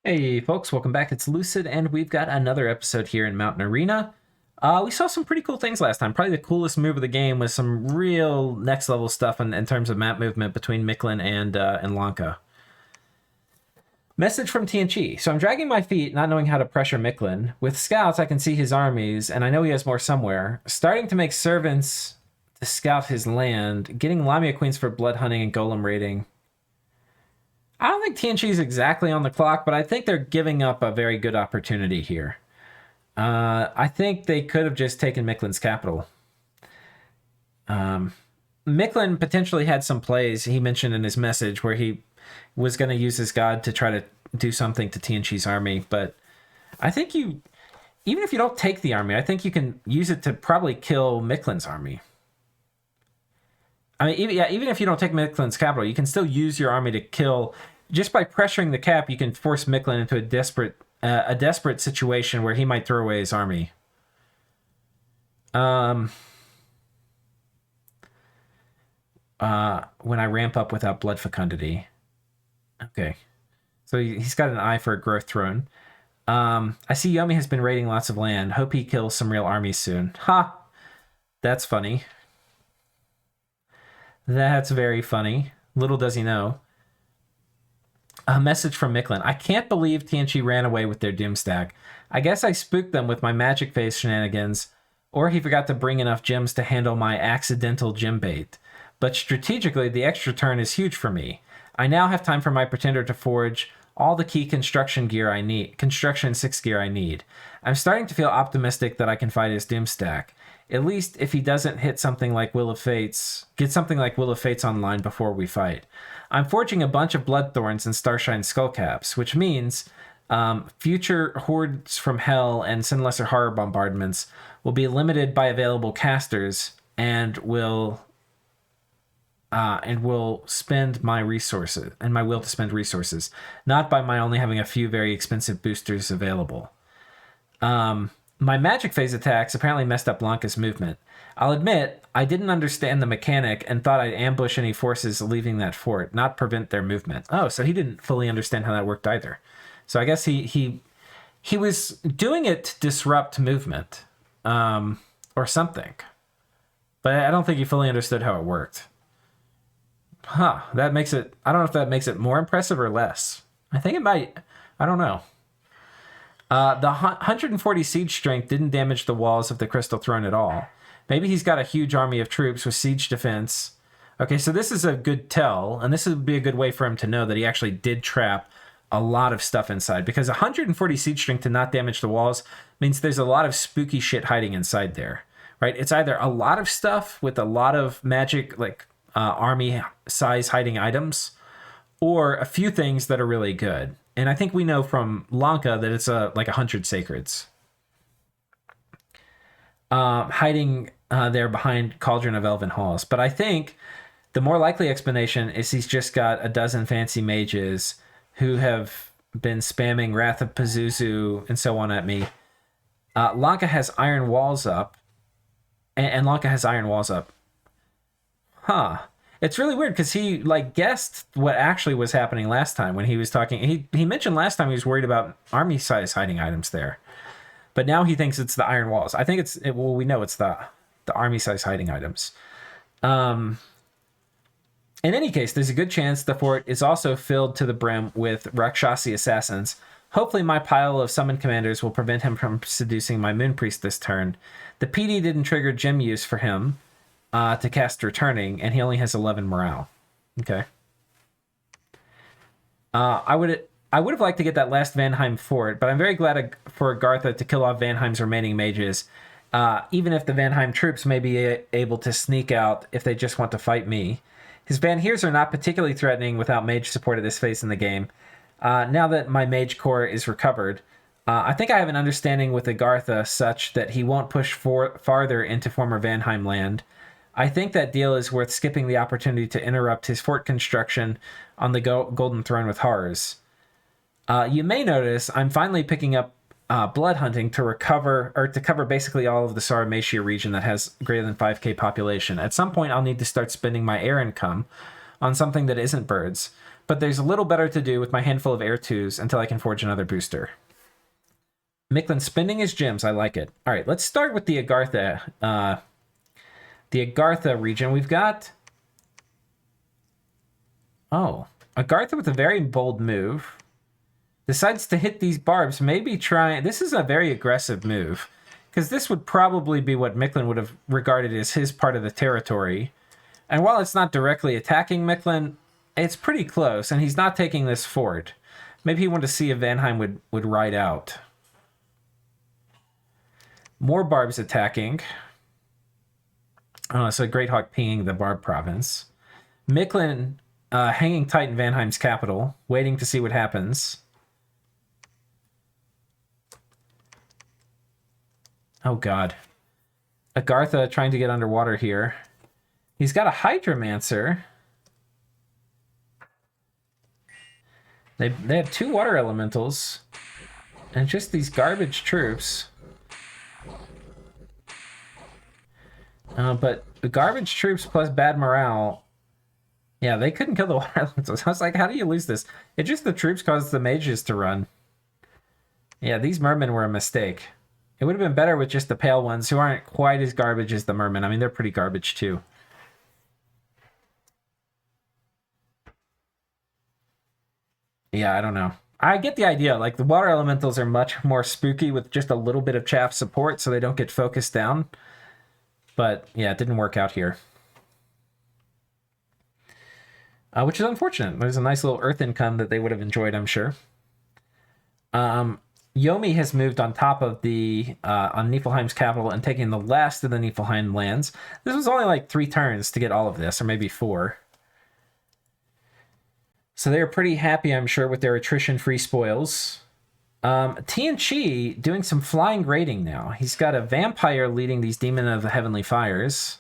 Hey folks, welcome back. It's Lucid, and we've got another episode here in Mountain Arena. We saw some pretty cool things last time. Probably the coolest move of the game was some real next level stuff in terms of map movement between Mictlan and Lanka. Message from TNG. So I'm dragging my feet, not knowing how to pressure Mictlan. With scouts, I can see his armies, and I know he has more somewhere. Starting to make servants to scout his land, getting Lamia Queens for blood hunting and golem raiding. I don't think TNG is exactly on the clock, but I think they're giving up a very good opportunity here. I think they could have just taken Mictlan's capital. Mictlan potentially had some plays he mentioned in his message where he was going to use his god to try to do something to TNG's army, but I think even if you don't take the army, I think you can use it to probably kill Mictlan's army. I mean, even if you don't take Mictlan's capital, you can still use your army to kill. Just by pressuring the cap, you can force Mictlan into a desperate situation where he might throw away his army. When I ramp up without blood fecundity. Okay. So he's got an eye for a growth throne. I see Yomi has been raiding lots of land. Hope he kills some real armies soon. Ha! That's funny. That's very funny. Little does he know. A message from Mictlan. I can't believe TNG ran away with their Doom stack. I guess I spooked them with my magic phase shenanigans, or he forgot to bring enough gems to handle my accidental gem bait. But strategically, the extra turn is huge for me. I now have time for my pretender to forge all the key construction 6 gear I need. I'm starting to feel optimistic that I can fight his Doom stack. At least if he doesn't get something like Will of Fates online before we fight. I'm forging a bunch of Bloodthorns and Starshine Skullcaps, which means future Hordes from Hell and Sin Lesser Horror bombardments will be limited by available casters and will spend my resources and my will to spend resources, not by my only having a few very expensive boosters available. My magic phase attacks apparently messed up Lanka's movement. I'll admit, I didn't understand the mechanic and thought I'd ambush any forces leaving that fort, not prevent their movement. Oh, so he didn't fully understand how that worked either. So I guess he was doing it to disrupt movement, or something. But I don't think he fully understood how it worked. That makes it... I don't know if that makes it more impressive or less. I think it might... I don't know. The 140 siege strength didn't damage the walls of the Crystal Throne at all. Maybe he's got a huge army of troops with siege defense. Okay, so this is a good tell, and this would be a good way for him to know that he actually did trap a lot of stuff inside, because 140 siege strength to not damage the walls means there's a lot of spooky shit hiding inside there, right? It's either a lot of stuff with a lot of magic, like army size hiding items, or a few things that are really good. And I think we know from Lanka that it's like 100 sacreds. Hiding there behind Cauldron of Elven Halls. But I think the more likely explanation is he's just got a dozen fancy mages who have been spamming Wrath of Pazuzu and so on at me. Lanka has iron walls up. And Lanka has iron walls up. It's really weird because he guessed what actually was happening last time when he was talking. He mentioned last time he was worried about army size hiding items there, but now he thinks it's the iron walls. I think we know it's the army size hiding items. In any case, there's a good chance the fort is also filled to the brim with Rakshasi assassins. Hopefully my pile of summoned commanders will prevent him from seducing my Moon Priest this turn. The PD didn't trigger gem use for him to cast Returning, and he only has 11 morale. Okay. I would have liked to get that last Vanheim fort, but I'm very glad for Gartha to kill off Vanheim's remaining mages, even if the Vanheim troops may be able to sneak out if they just want to fight me. His Vanheers are not particularly threatening without mage support at this phase in the game. Now that my mage core is recovered, I think I have an understanding with Agartha such that he won't push farther into former Vanheim land. I think that deal is worth skipping the opportunity to interrupt his fort construction on the Golden Throne with Horrors. You may notice I'm finally picking up blood hunting to cover basically all of the Saramatia region that has greater than 5k population. At some point, I'll need to start spending my air income on something that isn't birds. But there's a little better to do with my handful of Air 2s until I can forge another booster. Mictlan spending his gems. I like it. All right, let's start with the Agartha. The Agartha region. We've got... Oh, Agartha with a very bold move. Decides to hit these barbs. Maybe try... This is a very aggressive move. Because this would probably be what Mictlan would have regarded as his part of the territory. And while it's not directly attacking Mictlan, it's pretty close, and he's not taking this fort. Maybe he wanted to see if Vanheim would ride out. More barbs attacking. Oh, so Great Hawk pinging the Barb province. Mictlan hanging tight in Vanheim's capital, waiting to see what happens. Oh, God. Agartha trying to get underwater here. He's got a Hydromancer. They have 2 water elementals. And just these garbage troops. But the garbage troops plus bad morale... Yeah, they couldn't kill the water elementals. I was like, how do you lose this? It just the troops caused the mages to run. Yeah, these mermen were a mistake. It would have been better with just the pale ones who aren't quite as garbage as the mermen. I mean, they're pretty garbage too. Yeah, I don't know. I get the idea. Like, the water elementals are much more spooky with just a little bit of chaff support so they don't get focused down. But, yeah, it didn't work out here. Which is unfortunate. There's a nice little earth income that they would have enjoyed, I'm sure. Yomi has moved on top of the on Niflheim's capital and taking the last of the Niflheim lands. This was only like 3 turns to get all of this, or maybe 4. So they're pretty happy, I'm sure, with their attrition-free spoils. Tianchi doing some flying raiding now. He's got a vampire leading these Demon of the Heavenly Fires.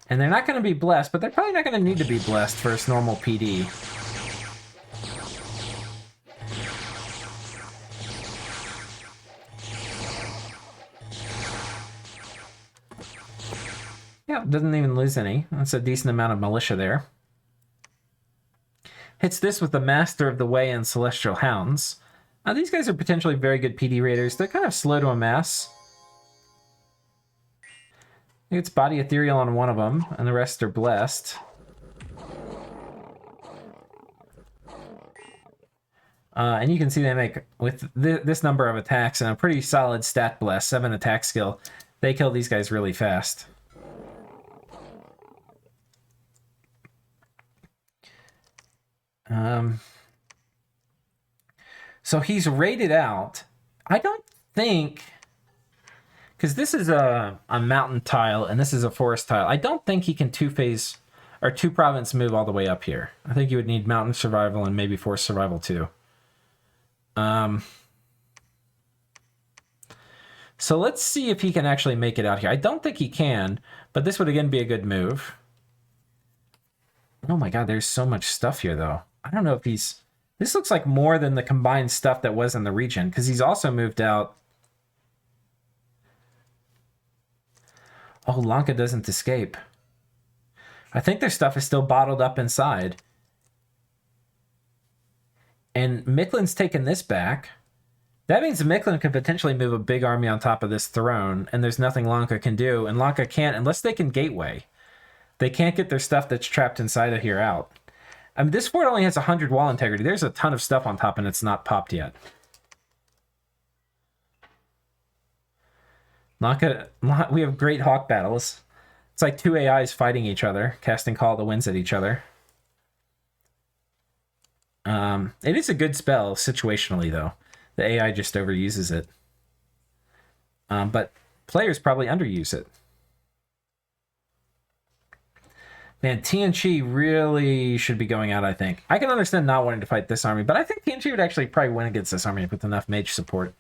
And they're not going to be blessed, but they're probably not going to need to be blessed for its normal PD. Yeah, doesn't even lose any. That's a decent amount of militia there. Hits this with the Master of the Way and Celestial Hounds. Now, these guys are potentially very good PD raiders. They're kind of slow to amass. I think it's Body Ethereal on one of them, and the rest are blessed. And you can see they make, with this number of attacks and a pretty solid stat bless, 7 attack skill, they kill these guys really fast. So he's raided out. I don't think... Because this is a mountain tile, and this is a forest tile. I don't think he can 2-phase or 2-province move all the way up here. I think you would need mountain survival and maybe forest survival too. So let's see if he can actually make it out here. I don't think he can, but this would again be a good move. Oh my god, there's so much stuff here though. I don't know if he's... This looks like more than the combined stuff that was in the region, because he's also moved out... Oh, Lanka doesn't escape. I think their stuff is still bottled up inside. And Mictlan's taken this back. That means Mictlan could potentially move a big army on top of this throne, and there's nothing Lanka can do, and Lanka can't unless they can gateway. They can't get their stuff that's trapped inside of here out. I mean, this fort only has 100 wall integrity. There's a ton of stuff on top, and it's not popped yet. Lanka, we have great hawk battles. It's like 2 AIs fighting each other, casting Call of the Winds at each other. It is a good spell situationally, though. The AI just overuses it. But players probably underuse it. Man, TNG really should be going out, I think. I can understand not wanting to fight this army, but I think TNG would actually probably win against this army with enough mage support.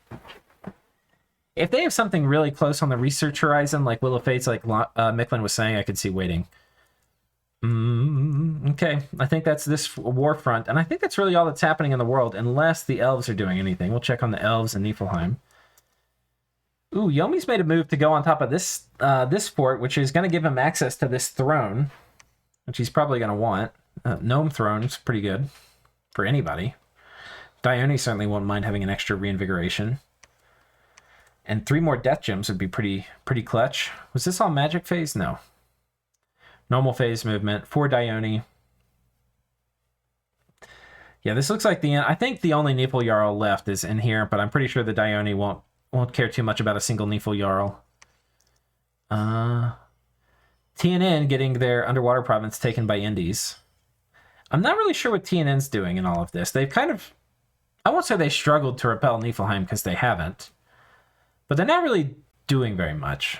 If they have something really close on the research horizon, like Will of Fates, like Mictlan was saying, I could see waiting. Okay, I think that's this war front, and I think that's really all that's happening in the world, unless the elves are doing anything. We'll check on the elves in Niflheim. Ooh, Yomi's made a move to go on top of this this fort, which is going to give him access to this throne, which he's probably going to want. Gnome Throne's pretty good for anybody. Dione certainly won't mind having an extra reinvigoration. And 3 more death gems would be pretty clutch. Was this all magic phase? No. Normal phase movement, 4 Dione. Yeah, this looks like the end. I think the only Neeple Jarl left is in here, but I'm pretty sure the Dione won't care too much about a single Neeple Jarl. TNN getting their underwater province taken by Indies. I'm not really sure what TNN's doing in all of this. They've kind of... I won't say they struggled to repel Niflheim, because they haven't. But they're not really doing very much.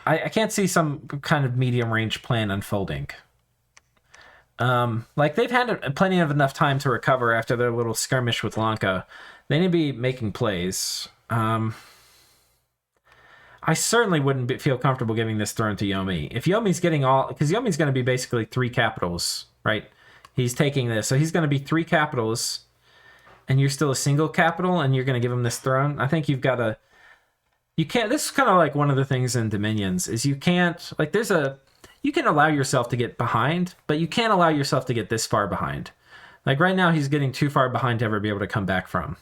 I can't see some kind of medium-range plan unfolding. Like, they've had plenty of enough time to recover after their little skirmish with Lanka. They need to be making plays. I certainly wouldn't feel comfortable giving this throne to Yomi. If Yomi's getting all... Because Yomi's going to be basically 3 capitals, right? He's taking this. So he's going to be 3 capitals, and you're still a single capital, and you're going to give him this throne. I think you've got to... You can't... This is kind of like one of the things in Dominions, is you can't... Like, there's a... You can allow yourself to get behind, but you can't allow yourself to get this far behind. Like, right now, he's getting too far behind to ever be able to come back from.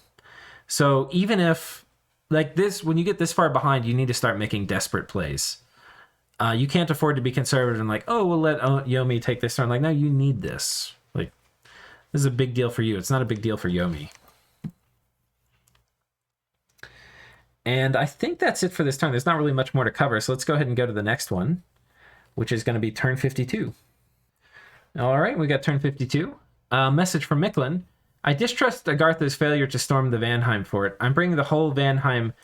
So even if... Like this, when you get this far behind, you need to start making desperate plays. You can't afford to be conservative and like, oh, we'll let Yomi take this turn. Like, no, you need this. Like, this is a big deal for you. It's not a big deal for Yomi. And I think that's it for this turn. There's not really much more to cover, so let's go ahead and go to the next one, which is going to be turn 52. All right, we got turn 52. Message from Mictlan. I distrust Agartha's failure to storm the Vanheim fort. I'm bringing the whole Vanheim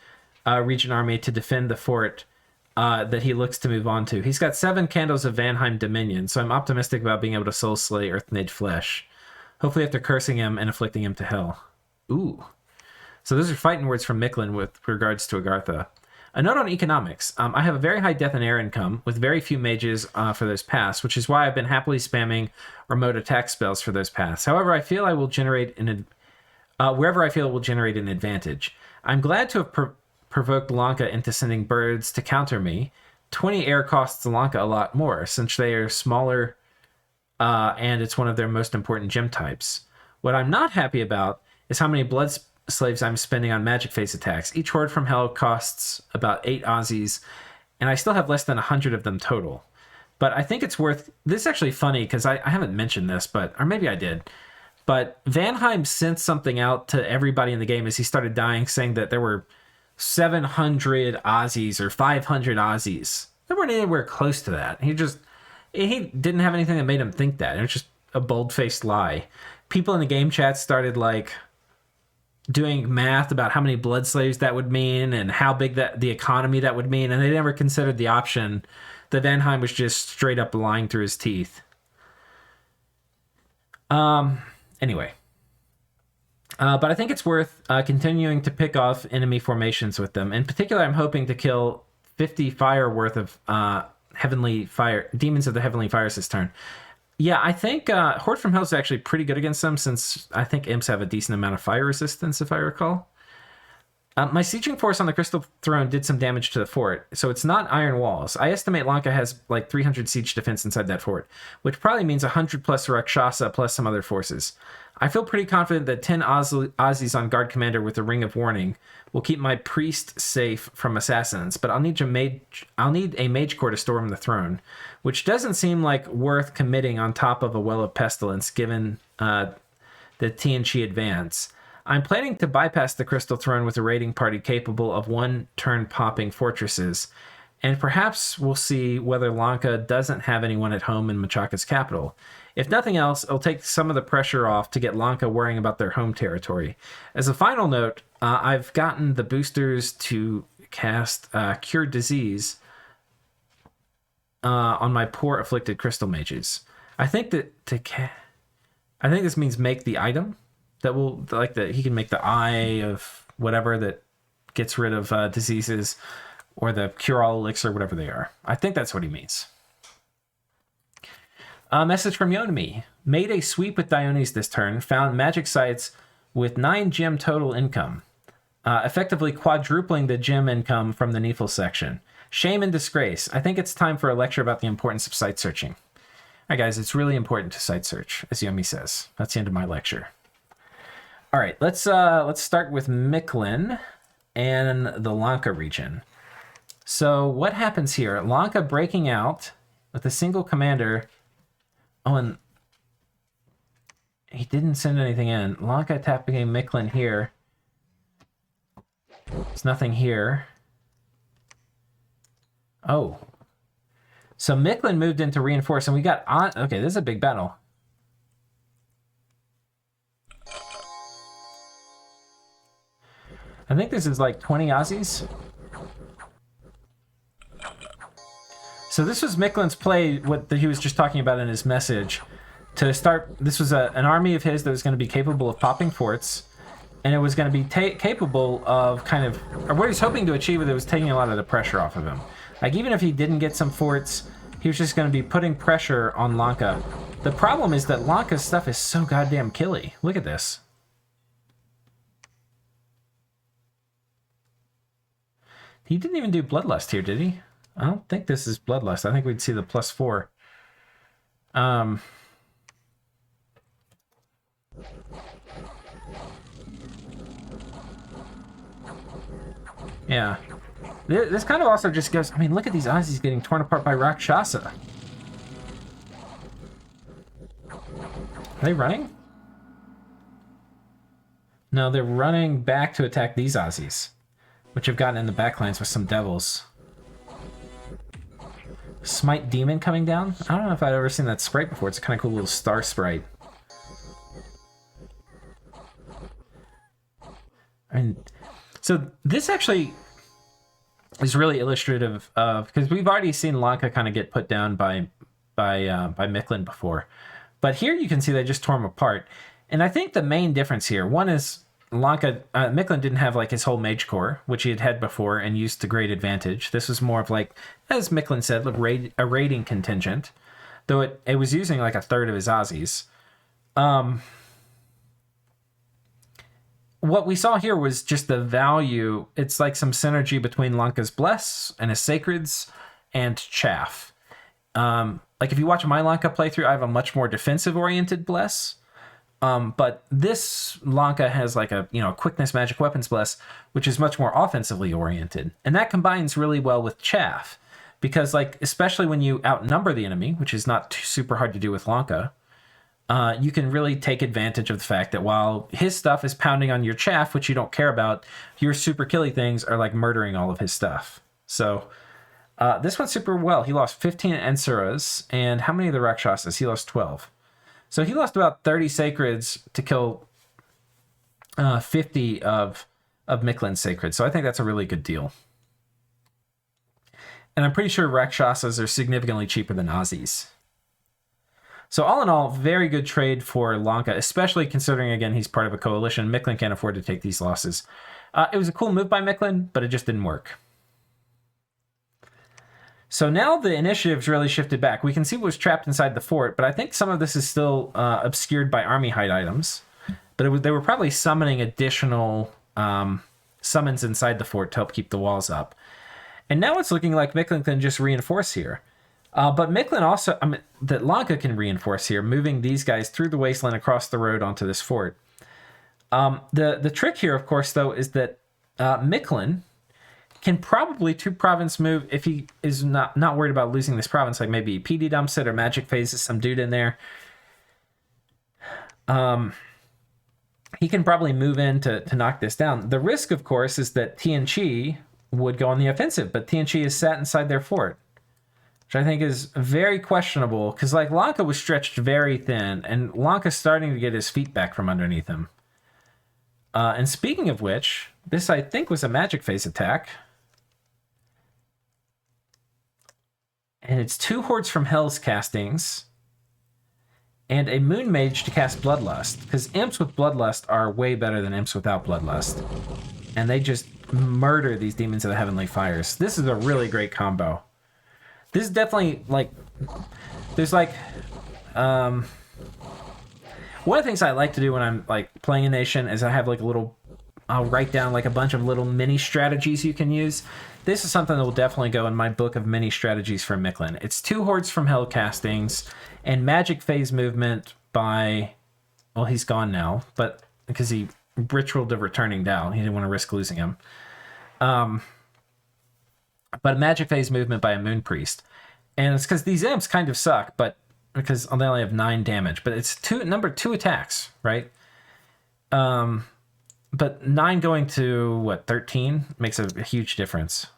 region army to defend the fort that he looks to move on to. He's got 7 candles of Vanheim Dominion, so I'm optimistic about being able to soul slay Earthnid flesh. Hopefully after cursing him and afflicting him to hell. Ooh. So those are fighting words from Mictlan with regards to Agartha. A note on economics. I have a very high death and air income with very few mages for those paths, which is why I've been happily spamming remote attack spells for those paths. However, I feel I will generate wherever I feel it will generate an advantage. I'm glad to have provoked Lanka into sending birds to counter me. 20 air costs Lanka a lot more, since they are smaller and it's one of their most important gem types. What I'm not happy about is how many blood slaves I'm spending on magic phase attacks. Each horde from hell costs about 8 Aussies, and I still have less than 100 of them total. But I think it's worth... This is actually funny, because I haven't mentioned this, or maybe I did. But Vanheim sent something out to everybody in the game as he started dying, saying that there were 700 Aussies or 500 Aussies. There weren't anywhere close to that. He didn't have anything that made him think that. It was just a bold-faced lie. People in the game chat started, like, doing math about how many blood slaves that would mean and how big the economy that would mean, and they never considered the option that Vanheim was just straight up lying through his teeth. Anyway. But I think it's worth continuing to pick off enemy formations with them. In particular, I'm hoping to kill 50 fire worth of heavenly fire demons of the heavenly fires this turn. Yeah, I think Horde from Hell is actually pretty good against them, since I think imps have a decent amount of fire resistance, if I recall. My sieging force on the Crystal Throne did some damage to the fort, so it's not iron walls. I estimate Lanka has like 300 siege defense inside that fort, which probably means 100 plus Rakshasa plus some other forces. I feel pretty confident that 10 Aussies on Guard Commander with a Ring of Warning will keep my priest safe from assassins, but I'll need a mage core to storm the throne, which doesn't seem like worth committing on top of a Well of Pestilence given the TNC advance. I'm planning to bypass the Crystal Throne with a raiding party capable of one-turn popping fortresses, and perhaps we'll see whether Lanka doesn't have anyone at home in Machaka's capital. If nothing else, it'll take some of the pressure off to get Lanka worrying about their home territory. As a final note, I've gotten the boosters to cast Cure Disease on my poor afflicted crystal mages. I think this means make the item that will he can make the eye of whatever that gets rid of diseases, or the cure-all elixir, whatever they are. I think that's what he means. A message from Yonami. Made a sweep with Dionis this turn. Found magic sites with 9 gem total income. Effectively quadrupling the gem income from the Neefel section. Shame and disgrace. I think it's time for a lecture about the importance of site searching. right, guys, it's really important to site search, as Yomi says. That's the end of my lecture. All right, let's start with Mictlan and the Lanka region. So what happens here? Lanka breaking out with a single commander. Oh, and he didn't send anything in. Lanka attacking Mictlan here. There's nothing here. Oh. So Mictlan moved in to reinforce, and we got on. Okay, this is a big battle. I think this is like 20 Aussies. So this was Mictlan's play, what he was just talking about in his message. To start, this was an army of his that was going to be capable of popping forts, and it was going to be capable of kind of, or what he was hoping to achieve with it was taking a lot of the pressure off of him. Like, even if he didn't get some forts, he was just going to be putting pressure on Lanka. The problem is that Lanka's stuff is so goddamn killy. Look at this. He didn't even do Bloodlust here, did he? I don't think this is Bloodlust. I think we'd see the +4. Yeah. This kind of also just goes... I mean, look at these Aussies getting torn apart by Rakshasa. Are they running? No, they're running back to attack these Aussies, which have gotten in the backlines with some devils. Smite Demon coming down? I don't know if I've ever seen that sprite before. It's a kind of cool little star sprite. And so this actually is really illustrative of, because we've already seen Lanka kind of get put down by Mictlan before, but here you can see they just tore him apart. And I think the main difference here, one is Lanka, Mictlan didn't have like his whole mage corps, which he had before and used to great advantage. This was more of like, as Mictlan said, a raiding contingent, though it was using like a third of his Aussies. What we saw here was just the value. It's like some synergy between Lanka's Bless and his Sacreds and Chaff. Like if you watch my Lanka playthrough, I have a much more defensive-oriented Bless. But this Lanka has like a quickness magic weapons Bless, which is much more offensively oriented. And that combines really well with Chaff. Because like, especially when you outnumber the enemy, which is not super hard to do with Lanka, you can really take advantage of the fact that while his stuff is pounding on your Chaff, which you don't care about, your super killy things are like murdering all of his stuff. So this went super well. He lost 15 Ensuras, and how many of the Rakshasas? He lost 12. So he lost about 30 Sacreds to kill 50 of Mictlan's Sacreds. So I think that's a really good deal. And I'm pretty sure Rakshasas are significantly cheaper than Aussies. So all in all, very good trade for Lanka, especially considering, again, he's part of a coalition. Mictlan can't afford to take these losses. It was a cool move by Mictlan, but it just didn't work. So now the initiative's really shifted back. We can see what was trapped inside the fort, but I think some of this is still obscured by army hide items. But they were probably summoning additional summons inside the fort to help keep the walls up. And now it's looking like Mictlan can just reinforce here. But Mictlan also, that Lanka can reinforce here, moving these guys through the wasteland across the road onto this fort. The trick here, of course, though, is that Mictlan can probably 2-province move if he is not worried about losing this province, like maybe PD dumps it or magic phases some dude in there. He can probably move in to knock this down. The risk, of course, is that Tianchi would go on the offensive, but Tianchi is sat inside their fort, which I think is very questionable, because like Lanka was stretched very thin, and Lanka's starting to get his feet back from underneath him. And speaking of which, this I think was a magic phase attack. And it's 2 Hordes from Hell's castings and a Moon Mage to cast Bloodlust, because imps with Bloodlust are way better than imps without Bloodlust. And they just murder these demons of the Heavenly Fires. This is a really great combo. This is definitely, like, there's, like, one of the things I like to do when I'm, like, playing a nation is I have, like, a little I'll write down like a bunch of little mini strategies you can use. This is something that will definitely go in my book of mini strategies for Mictlan. It's 2 Hordes from Hell castings and magic phase movement by, well, he's gone now, but because he ritualed of returning down, he didn't want to risk losing him. But magic phase movement by a Moon Priest. And it's because these imps kind of suck, but because they only have 9 damage, but it's number 2 attacks, right? But 9 going to, what, 13 makes a huge difference.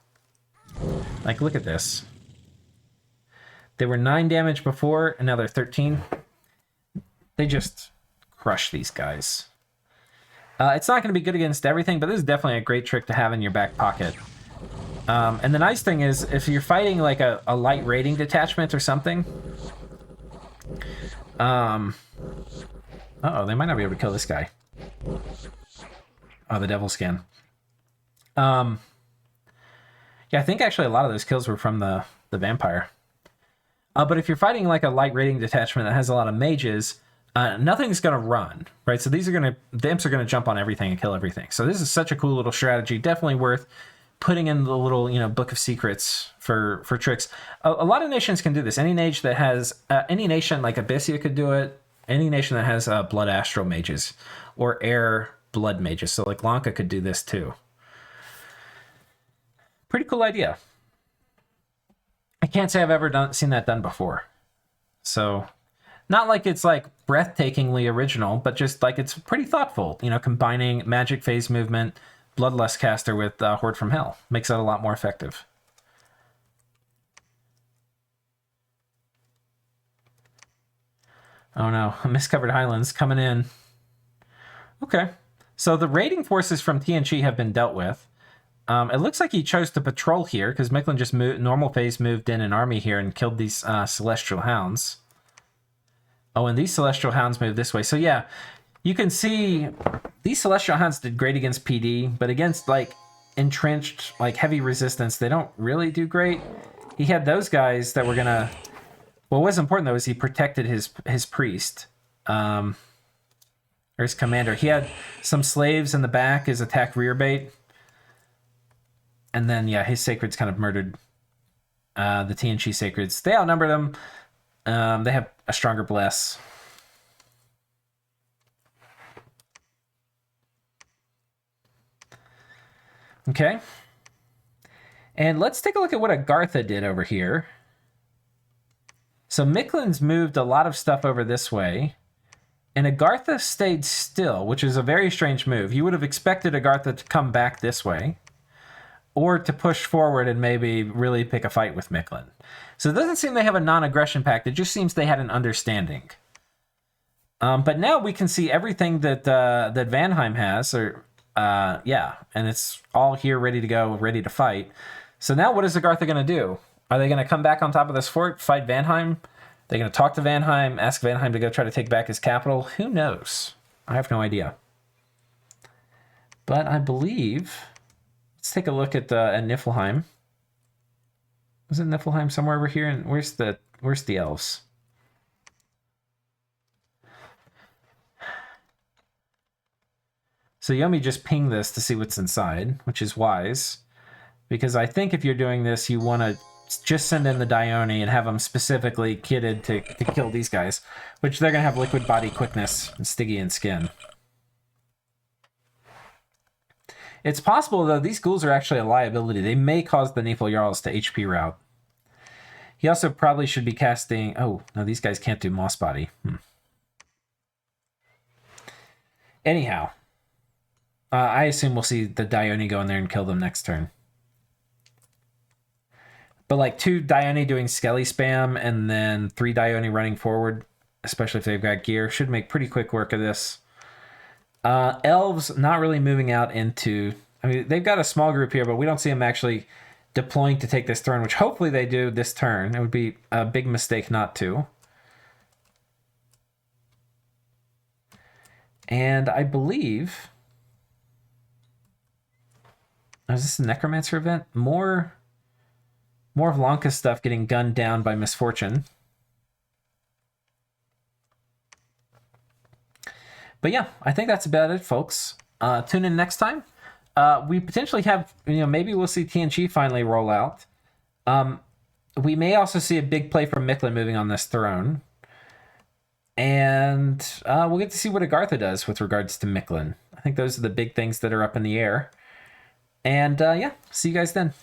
Like, look at this. They were 9 damage before, and now they're 13. They just crush these guys. It's not going to be good against everything, but this is definitely a great trick to have in your back pocket. And the nice thing is, if you're fighting like a light raiding detachment or something... uh-oh, they might not be able to kill this guy. Oh, the devil skin. Yeah, I think actually a lot of those kills were from the vampire. But if you're fighting like a light raiding detachment that has a lot of mages, nothing's going to run, right? So the imps are going to jump on everything and kill everything. So this is such a cool little strategy. Definitely worth putting in the little, book of secrets for tricks. A lot of nations can do this. Any nation that has, any nation like Abyssia could do it. Any nation that has blood astral mages or air blood mages. So like Lanka could do this too. Pretty cool idea. I can't say I've ever seen that done before. So not like it's like breathtakingly original, but just like it's pretty thoughtful, combining magic phase movement, Bloodlust caster with Horde from Hell. Makes it a lot more effective. Oh no, Mist-Covered Highlands coming in. Okay, so the raiding forces from TNG have been dealt with. It looks like he chose to patrol here because Mictlan just normal phase moved in an army here and killed these Celestial Hounds. Oh, and these Celestial Hounds moved this way. So yeah, you can see these Celestial Hounds did great against PD, but against like entrenched, like heavy resistance, they don't really do great. He had those guys that were gonna. What was important though is he protected his priest, or his commander. He had some slaves in the back as attack rear bait, and then yeah, his sacreds kind of murdered the TNG sacreds. They outnumbered them. They have a stronger bless. Okay. And let's take a look at what Agartha did over here. So Mictlan's moved a lot of stuff over this way, and Agartha stayed still, which is a very strange move. You would have expected Agartha to come back this way, or to push forward and maybe really pick a fight with Mictlan. So it doesn't seem they have a non-aggression pact. It just seems they had an understanding. But now we can see everything that that Vanheim has, or yeah, and it's all here ready to go, ready to fight. So now what is Agartha going to do? Are they going to come back on top of this fort, fight Vanheim? They're going to talk to Vanheim, ask Vanheim to go try to take back his capital? Who knows? I have no idea. But I believe... Let's take a look at Niflheim. Was it Niflheim somewhere over here? And where's the elves? So Yomi just pinged this to see what's inside, which is wise. Because I think if you're doing this, you want to just send in the Dione and have them specifically kitted to kill these guys. Which they're going to have liquid body quickness and Stygian skin. It's possible, though, these ghouls are actually a liability. They may cause the Nifl Jarls to HP route. He also probably should be casting... Oh, no, these guys can't do Moss Body. Anyhow. I assume we'll see the Dione go in there and kill them next turn. But like 2 Dione doing Skelly spam and then 3 Dione running forward, especially if they've got gear, should make pretty quick work of this. Elves not really moving out into... I mean, they've got a small group here, but we don't see them actually deploying to take this turn, which hopefully they do this turn. It would be a big mistake not to. And I believe... Is this a Necromancer event? More of Lanka stuff getting gunned down by Misfortune. But yeah, I think that's about it, folks. Tune in next time. We potentially have, maybe we'll see TNG finally roll out. We may also see a big play from Mictlan moving on this throne. And we'll get to see what Agartha does with regards to Mictlan. I think those are the big things that are up in the air. And yeah, see you guys then.